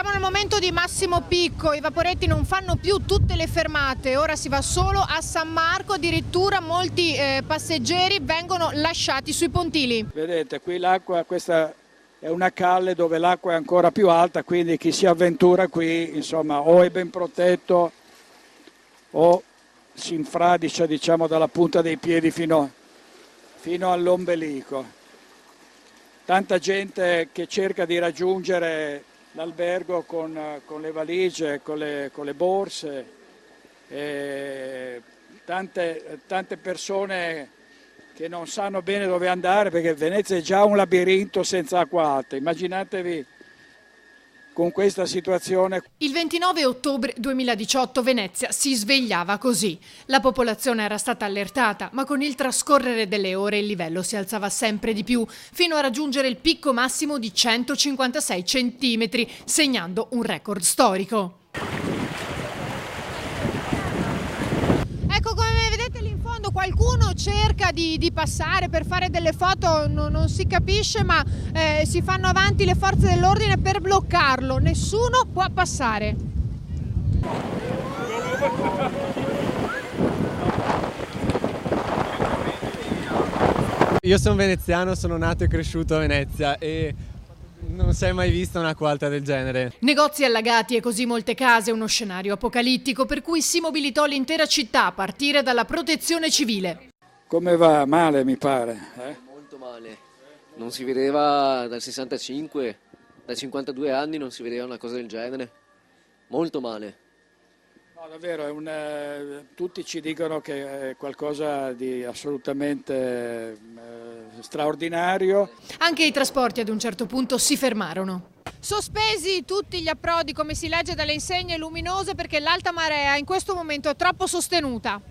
Siamo nel momento di massimo picco, i vaporetti non fanno più tutte le fermate, ora si va solo a San Marco, addirittura molti passeggeri vengono lasciati sui pontili. Vedete, qui l'acqua, questa è una calle dove l'acqua è ancora più alta, quindi chi si avventura qui, insomma, o è ben protetto o si infradicia, diciamo, dalla punta dei piedi fino all'ombelico. Tanta gente che cerca di raggiungere l'albergo con le valigie, con le borse, tante persone che non sanno bene dove andare perché Venezia è già un labirinto senza acqua alta. Immaginatevi con questa situazione. Il 29 ottobre 2018 Venezia si svegliava così. La popolazione era stata allertata, ma con il trascorrere delle ore il livello si alzava sempre di più, fino a raggiungere il picco massimo di 156 centimetri, segnando un record storico. Ecco, come vedete lì in fondo qualcuno cerca di passare per fare delle foto, non si capisce, ma si fanno avanti le forze dell'ordine per bloccarlo. Nessuno può passare. Io sono veneziano, sono nato e cresciuto a Venezia e non si è mai vista un'acqua alta del genere. Negozi allagati e così molte case, uno scenario apocalittico per cui si mobilitò l'intera città a partire dalla protezione civile. Come va? Male, mi pare. Molto male. Non si vedeva dal 65, dai 52 anni non si vedeva una cosa del genere. Molto male. No, davvero, tutti ci dicono che è qualcosa di assolutamente straordinario. Anche i trasporti ad un certo punto si fermarono. Sospesi tutti gli approdi, come si legge dalle insegne luminose, perché l'alta marea in questo momento è troppo sostenuta.